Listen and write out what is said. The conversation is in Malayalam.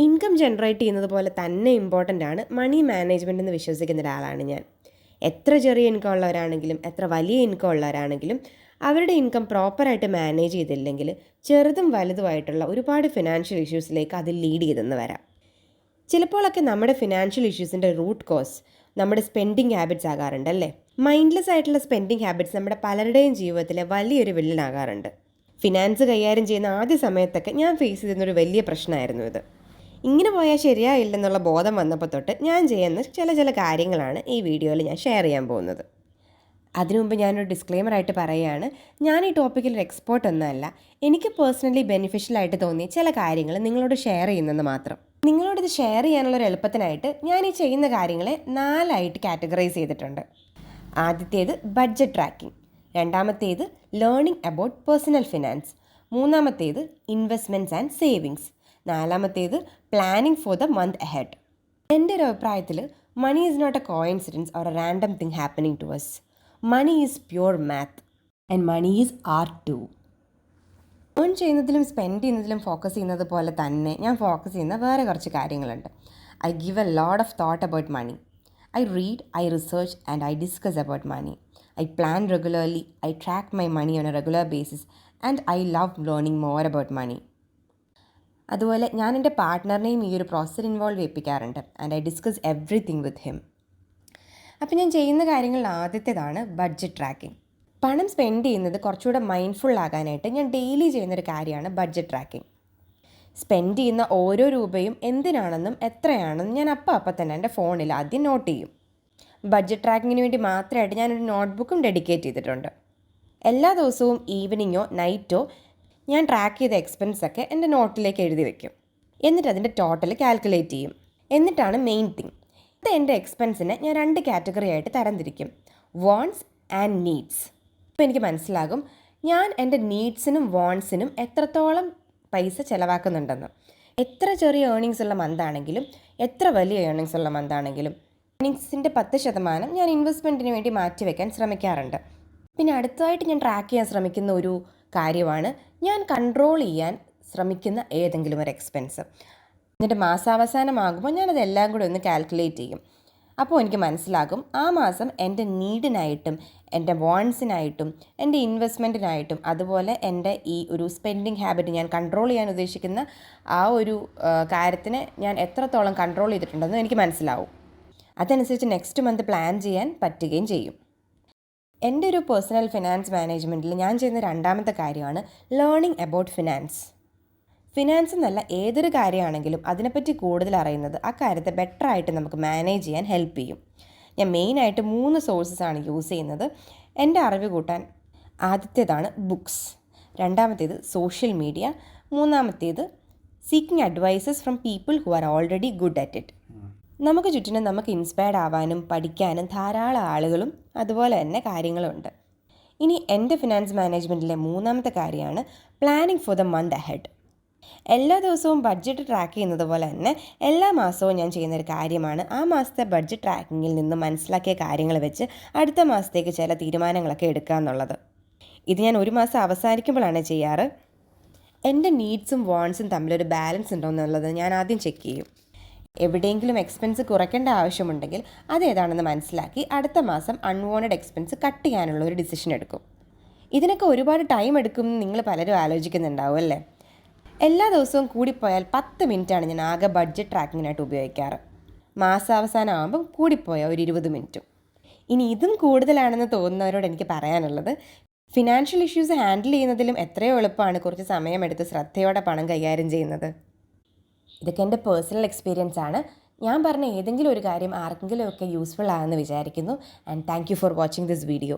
ഇൻകം ജനറേറ്റ് ചെയ്യുന്നത് പോലെ തന്നെ ഇമ്പോർട്ടൻ്റ് ആണ് മണി മാനേജ്മെൻ്റ് എന്ന് വിശ്വസിക്കുന്ന ഒരാളാണ് ഞാൻ. എത്ര ചെറിയ ഇൻകം ഉള്ളവരാണെങ്കിലും എത്ര വലിയ ഇൻകം ഉള്ളവരാണെങ്കിലും അവരുടെ ഇൻകം പ്രോപ്പറായിട്ട് മാനേജ് ചെയ്തില്ലെങ്കിൽ ചെറുതും വലുതുമായിട്ടുള്ള ഒരുപാട് ഫിനാൻഷ്യൽ ഇഷ്യൂസിലേക്ക് അത് ലീഡ് ചെയ്തെന്ന് വരാം. ചിലപ്പോഴൊക്കെ നമ്മുടെ ഫിനാൻഷ്യൽ ഇഷ്യൂസിൻ്റെ റൂട്ട് കോസ് നമ്മുടെ സ്പെൻഡിങ് ഹാബിറ്റ്സ് ആകാറുണ്ടല്ലേ. മൈൻഡ്ലെസ് ആയിട്ടുള്ള സ്പെൻഡിങ് ഹാബിറ്റ്സ് നമ്മുടെ പലരുടെയും ജീവിതത്തിലെ വലിയൊരു വില്ലനാകാറുണ്ട്. ഫിനാൻസ് കൈകാര്യം ചെയ്യുന്ന ആദ്യ സമയത്തൊക്കെ ഞാൻ ഫേസ് ചെയ്യുന്നൊരു വലിയ പ്രശ്നമായിരുന്നു ഇത്. ഇങ്ങനെ പോയാൽ ശരിയായില്ലെന്നുള്ള ബോധം വന്നപ്പോൾ തൊട്ട് ഞാൻ ചെയ്യുന്ന ചില കാര്യങ്ങളാണ് ഈ വീഡിയോയിൽ ഞാൻ ഷെയർ ചെയ്യാൻ പോകുന്നത്. അതിനു മുമ്പ് ഞാനൊരു ഡിസ്ക്ലെയിമറായിട്ട് പറയുകയാണ്, ഞാൻ ഈ ടോപ്പിക്കിൽ ഒരു എക്സ്പേർട്ട് ഒന്നുമല്ല. എനിക്ക് പേഴ്സണലി ബെനിഫിഷ്യലായിട്ട് തോന്നിയ ചില കാര്യങ്ങൾ നിങ്ങളോട് ഷെയർ ചെയ്യുന്നെന്ന് മാത്രം. നിങ്ങളോടിത് ഷെയർ ചെയ്യാനുള്ളൊരു എളുപ്പത്തിനായിട്ട് ഞാൻ ഈ ചെയ്യുന്ന കാര്യങ്ങളെ 4 കാറ്റഗറൈസ് ചെയ്തിട്ടുണ്ട്. ആദ്യത്തേത് ബഡ്ജറ്റ് ട്രാക്കിംഗ്, രണ്ടാമത്തേത് ലേണിംഗ് അബൌട്ട് പേഴ്സണൽ ഫിനാൻസ്, മൂന്നാമത്തേത് ഇൻവെസ്റ്റ്മെൻറ്റ്സ് ആൻഡ് സേവിങ്സ്, നാലാമത്തേത് planning for the month ahead. എൻ്റെ ഒരു അഭിപ്രായത്തിൽ money is not a coincidence or a random thing happening to us. Money is pure math and money is art too. Earn ചെയ്യുന്നതിലും സ്പെൻഡ് ചെയ്യുന്നതിലും ഫോക്കസ് ചെയ്യുന്നത് പോലെ തന്നെ ഞാൻ ഫോക്കസ് ചെയ്യുന്ന വേറെ കുറച്ച് കാര്യങ്ങളുണ്ട്. I give a lot of thought about money. I read, I research and I discuss about money. I plan regularly, I track my money on a regular basis and I love learning more about money. അതുപോലെ ഞാൻ എൻ്റെ പാർട്ട്ണറിനെയും ഈ ഒരു പ്രോസസ്സിൽ ഇൻവോൾവ് ചെയ്യിപ്പിക്കാറുണ്ട് and I discuss everything with him. അപ്പോൾ ഞാൻ ചെയ്യുന്ന കാര്യങ്ങളിൽ ആദ്യത്തേതാണ് ബഡ്ജറ്റ് ട്രാക്കിംഗ്. പണം സ്പെൻഡ് ചെയ്യുന്നത് കുറച്ചുകൂടെ മൈൻഡ്ഫുൾ ആകാനായിട്ട് ഞാൻ ഡെയിലി ചെയ്യുന്നൊരു കാര്യമാണ് ബഡ്ജറ്റ് ട്രാക്കിംഗ്. സ്പെൻഡ് ചെയ്യുന്ന ഓരോ രൂപയും എന്തിനാണെന്നും എത്രയാണെന്നും ഞാൻ അപ്പം തന്നെ എൻ്റെ ഫോണിൽ ആദ്യം നോട്ട് ചെയ്യും. ബഡ്ജറ്റ് ട്രാക്കിങ്ങിന് വേണ്ടി മാത്രമായിട്ട് ഞാനൊരു നോട്ട്ബുക്കും ഡെഡിക്കേറ്റ് ചെയ്തിട്ടുണ്ട്. എല്ലാ ദിവസവും ഈവനിങ്ങോ നൈറ്റോ ഞാൻ ട്രാക്ക് ചെയ്ത എക്സ്പെൻസൊക്കെ എൻ്റെ നോട്ടിലേക്ക് എഴുതി വയ്ക്കും. എന്നിട്ട് അതിൻ്റെ ടോട്ടൽ കാൽക്കുലേറ്റ് ചെയ്യും. എന്നിട്ടാണ് മെയിൻ തിങ്, ഇത് എൻ്റെ എക്സ്പെൻസിനെ ഞാൻ 2 കാറ്റഗറി ആയിട്ട് തരംതിരിക്കും, വാണ്ട്സ് ആൻഡ് നീഡ്സ്. അപ്പോൾ എനിക്ക് മനസ്സിലാകും ഞാൻ എൻ്റെ നീഡ്സിനും വാണ്ട്സിനും എത്രത്തോളം പൈസ ചിലവാക്കുന്നുണ്ടെന്ന്. എത്ര ചെറിയ ഏർണിങ്സ് ഉള്ള മന്താണെങ്കിലും എത്ര വലിയ ഏർണിങ്സ് ഉള്ള മന്താണെങ്കിലും ഏർണിങ്സിൻ്റെ 10% ഞാൻ ഇൻവെസ്റ്റ്മെൻറ്റിന് വേണ്ടി മാറ്റിവെക്കാൻ ശ്രമിക്കാറുണ്ട്. പിന്നെ അടുത്തതായിട്ട് ഞാൻ ട്രാക്ക് ചെയ്യാൻ ശ്രമിക്കുന്ന ഒരു കാര്യമാണ് ഞാൻ കൺട്രോൾ ചെയ്യാൻ ശ്രമിക്കുന്ന ഏതെങ്കിലും ഒരു എക്സ്പെൻസ്. എന്നിട്ട് മാസാവസാനമാകുമ്പോൾ ഞാനതെല്ലാം കൂടി ഒന്ന് കാൽക്കുലേറ്റ് ചെയ്യും. അപ്പോൾ എനിക്ക് മനസ്സിലാകും ആ മാസം എൻ്റെ നീഡിനായിട്ടും എൻ്റെ വാണ്ട്സിനായിട്ടും എൻ്റെ ഇൻവെസ്റ്റ്മെൻറ്റിനായിട്ടും അതുപോലെ എൻ്റെ ഈ ഒരു സ്പെൻഡിങ് ഹാബിറ്റ് ഞാൻ കൺട്രോൾ ചെയ്യാൻ ഉദ്ദേശിക്കുന്ന ആ ഒരു കാര്യത്തിന് ഞാൻ എത്രത്തോളം കൺട്രോൾ ചെയ്തിട്ടുണ്ടെന്ന് എനിക്ക് മനസ്സിലാവും. അതനുസരിച്ച് നെക്സ്റ്റ് മന്ത് പ്ലാൻ ചെയ്യാൻ പറ്റുകയും ചെയ്യും. എൻ്റെ ഒരു പേഴ്സണൽ ഫിനാൻസ് മാനേജ്മെൻറ്റിൽ ഞാൻ ചെയ്യുന്ന രണ്ടാമത്തെ കാര്യമാണ് ലേണിംഗ് അബൌട്ട് ഫിനാൻസ്. ഫിനാൻസ് എന്നല്ല ഏതൊരു കാര്യമാണെങ്കിലും അതിനെപ്പറ്റി കൂടുതൽ അറിയുന്നത് ആ കാര്യത്തെ ബെറ്ററായിട്ട് നമുക്ക് മാനേജ് ചെയ്യാൻ ഹെൽപ്പ് ചെയ്യും. ഞാൻ മെയിനായിട്ട് 3 സോഴ്സസാണ് യൂസ് ചെയ്യുന്നത് എൻ്റെ അറിവ് കൂട്ടാൻ. ആദ്യത്തേതാണ് ബുക്സ്, രണ്ടാമത്തേത് സോഷ്യൽ മീഡിയ, മൂന്നാമത്തേത് seeking advices from people who are already good at it. നമുക്ക് ചുറ്റിനും നമുക്ക് ഇൻസ്പയർഡ് ആവാനും പഠിക്കാനും ധാരാളം ആളുകളും അതുപോലെ തന്നെ കാര്യങ്ങളുണ്ട്. ഇനി എൻ്റെ ഫിനാൻസ് മാനേജ്മെൻറ്റിലെ മൂന്നാമത്തെ കാര്യമാണ് planning for the month ahead. എല്ലാ ദിവസവും ബഡ്ജറ്റ് ട്രാക്ക് ചെയ്യുന്നത് പോലെ തന്നെ എല്ലാ മാസവും ഞാൻ ചെയ്യുന്നൊരു കാര്യമാണ് ആ മാസത്തെ ബഡ്ജറ്റ് ട്രാക്കിങ്ങിൽ നിന്ന് മനസ്സിലാക്കിയ കാര്യങ്ങൾ വെച്ച് അടുത്ത മാസത്തേക്ക് ചില തീരുമാനങ്ങളൊക്കെ എടുക്കുക എന്നുള്ളത്. ഇത് ഞാൻ ഒരു മാസം അവസാനിക്കുമ്പോഴാണ് ചെയ്യാറ്. എൻ്റെ നീഡ്സും വാണ്ട്സും തമ്മിലൊരു ബാലൻസ് ഉണ്ടോ എന്നുള്ളത് ഞാൻ ആദ്യം ചെക്ക് ചെയ്യും. എവിടെയെങ്കിലും എക്സ്പെൻസ് കുറയ്ക്കേണ്ട ആവശ്യമുണ്ടെങ്കിൽ അതേതാണെന്ന് മനസ്സിലാക്കി അടുത്ത മാസം അൺവാണ്ടഡ് എക്സ്പെൻസ് കട്ട് ചെയ്യാനുള്ള ഒരു ഡിസിഷൻ എടുക്കും. ഇതിനൊക്കെ ഒരുപാട് ടൈം എടുക്കുമെന്ന് നിങ്ങൾ പലരും ആലോചിക്കുന്നുണ്ടാവും അല്ലേ. എല്ലാ ദിവസവും കൂടിപ്പോയാൽ 10 മിനിറ്റാണ് ഞാൻ ആകെ ബഡ്ജറ്റ് ട്രാക്കിങ്ങിനായിട്ട് ഉപയോഗിക്കാറ്. മാസാവസാനം ആകുമ്പം കൂടിപ്പോയാൽ ഒരു 20 മിനിറ്റും. ഇനി ഇതും കൂടുതലാണെന്ന് തോന്നുന്നവരോട് എനിക്ക് പറയാനുള്ളത്, ഫിനാൻഷ്യൽ ഇഷ്യൂസ് ഹാൻഡിൽ ചെയ്യുന്നതിലും എത്രയോ എളുപ്പമാണ് കുറച്ച് സമയമെടുത്ത് ശ്രദ്ധയോടെ പണം കൈകാര്യം ചെയ്യുന്നത്. ഇതൊക്കെ എൻ്റെ പേഴ്സണൽ എക്സ്പീരിയൻസ് ആണ്. ഞാൻ പറഞ്ഞ ഏതെങ്കിലും ഒരു കാര്യം ആർക്കെങ്കിലുമൊക്കെ യൂസ്ഫുൾ ആണെന്ന് വിചാരിക്കുന്നു. And thank you for watching this video.